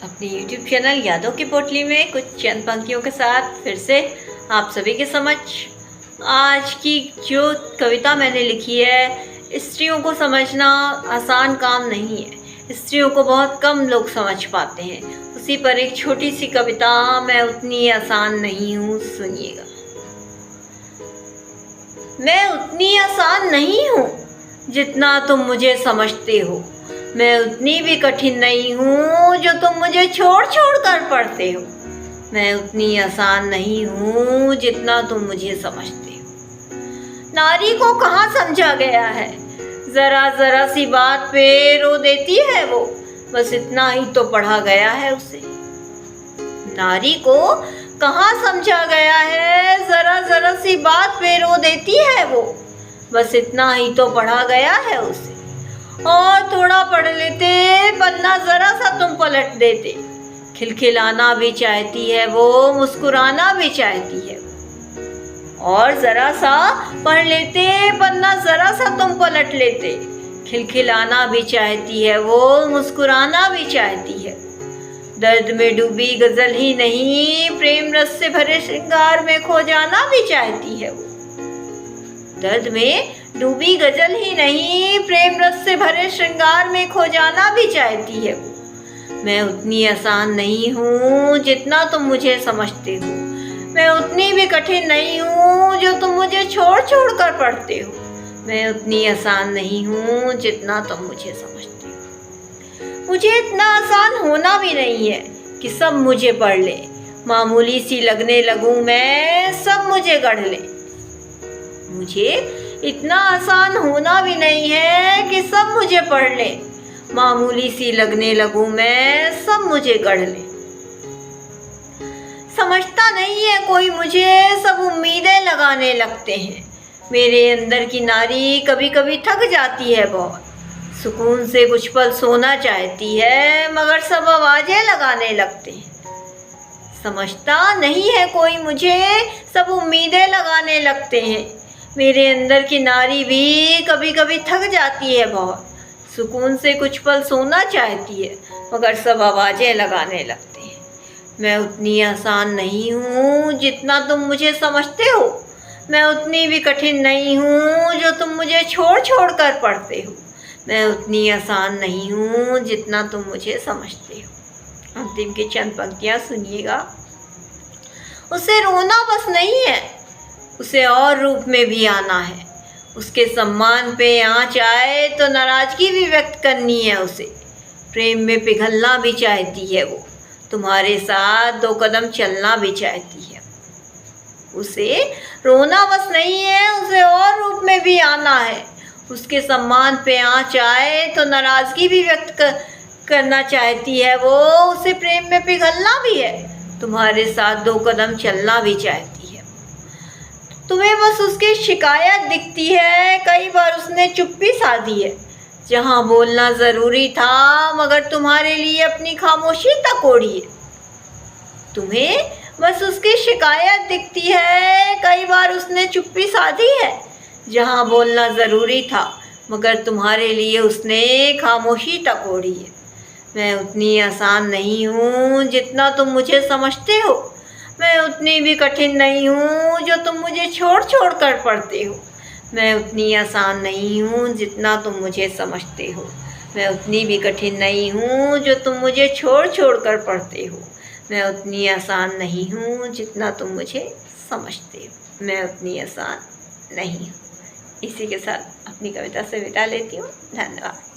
अपने YouTube channel यादों की पोटली में कुछ चंद पंक्तियों के साथ फिर से आप सभी के समक्ष आज की जो कविता मैंने लिखी है, स्त्रियों को समझना आसान काम नहीं है। स्त्रियों को बहुत कम लोग समझ पाते हैं। उसी पर एक छोटी सी कविता, मैं उतनी आसान नहीं हूँ, सुनिएगा। मैं उतनी आसान नहीं हूँ जितना तुम मुझे समझते हो। मैं उतनी भी कठिन नहीं हूँ जो तुम मुझे छोड़ छोड़ कर पढ़ते हो। मैं उतनी आसान नहीं हूँ जितना तुम मुझे समझते हो। नारी को कहाँ समझा गया है, जरा जरा सी बात पे रो देती है वो, बस इतना ही तो पढ़ा गया है उसे। नारी को कहाँ समझा गया है, जरा जरा सी बात पे रो देती है वो, बस इतना ही तो पढ़ा गया है उसे। और थोड़ा पढ़ लेते, पन्ना जरा सा तुम पलट देते। खिलखिलाना भी चाहती है वो, मुस्कुराना भी चाहती है वो। और जरा सा पढ़ लेते, पन्ना जरा सा तुम पलट लेते। खिलखिलाना भी चाहती है वो, मुस्कुराना भी चाहती है। दर्द में डूबी गजल ही नहीं, प्रेम रस से भरे श्रृंगार में खो जाना भी चाहती है वो। दर्द में डूबी गजल ही नहीं, प्रेम रस से भरे श्रृंगार में खो जाना भी चाहती है वो। मैं उतनी आसान नहीं हूँ जितना तुम मुझे समझते हो। मैं उतनी भी कठिन नहीं हूँ जो तुम मुझे छोड़ छोड़ कर पढ़ते हो। मैं उतनी आसान नहीं हूँ जितना तुम मुझे समझते हो। मुझे इतना आसान होना भी नहीं है कि सब मुझे पढ़ ले। मामूली सी लगने लगूं मैं, सब मुझे गढ़ ले। मुझे इतना आसान होना भी नहीं है कि सब मुझे पढ़ ले। मामूली सी लगने लगूं मैं, सब मुझे गढ़ ले। समझता नहीं है कोई मुझे, सब उम्मीदें लगाने लगते हैं। मेरे अंदर की नारी कभी कभी थक जाती है बहुत। सुकून से कुछ पल सोना चाहती है, मगर सब आवाजें लगाने लगते हैं। समझता नहीं है कोई मुझे, सब उम्मीदें लगाने लगते हैं। मेरे अंदर की नारी भी कभी कभी थक जाती है बहुत। सुकून से कुछ पल सोना चाहती है, मगर सब आवाज़ें लगाने लगते हैं। मैं उतनी आसान नहीं हूँ जितना तुम मुझे समझते हो। मैं उतनी भी कठिन नहीं हूँ जो तुम मुझे छोड़ छोड़ कर पढ़ते हो। मैं उतनी आसान नहीं हूँ जितना तुम मुझे समझते हो। अंतिम की चंद पंक्तियाँ सुनिएगा। उसे रोना बस नहीं है, उसे और रूप में भी आना है। उसके सम्मान पे आँच आए तो नाराज़गी भी व्यक्त करनी है उसे। प्रेम में पिघलना भी चाहती है वो, तुम्हारे साथ दो कदम चलना भी चाहती है। उसे रोना बस नहीं है, उसे और रूप में भी आना है। उसके सम्मान पे आँच आए तो नाराज़गी भी व्यक्त करना चाहती है वो। उसे प्रेम में पिघलना भी है, तुम्हारे साथ दो कदम चलना भी चाहती है। तुम्हें बस उसकी शिकायत दिखती है, कई बार उसने चुप्पी साधी है। जहाँ बोलना ज़रूरी था, मगर तुम्हारे लिए अपनी खामोशी तक ओढ़ी है। तुम्हें बस उसकी शिकायत दिखती है, कई बार उसने चुप्पी साधी है। जहाँ बोलना ज़रूरी था, मगर तुम्हारे लिए उसने खामोशी तक ओढ़ी है। मैं उतनी आसान नहीं हूँ जितना तुम मुझे समझते हो। मैं उतनी भी कठिन नहीं हूँ जो तुम मुझे छोड़ छोड़ कर पढ़ते हो। मैं उतनी आसान नहीं हूँ जितना तुम मुझे समझते हो। मैं उतनी भी कठिन नहीं हूँ जो तुम मुझे छोड़ छोड़ कर पढ़ते हो। मैं उतनी आसान नहीं हूँ जितना तुम मुझे समझते हो। मैं उतनी आसान नहीं हूँ। इसी के साथ अपनी कविता से विदा लेती हूँ। धन्यवाद।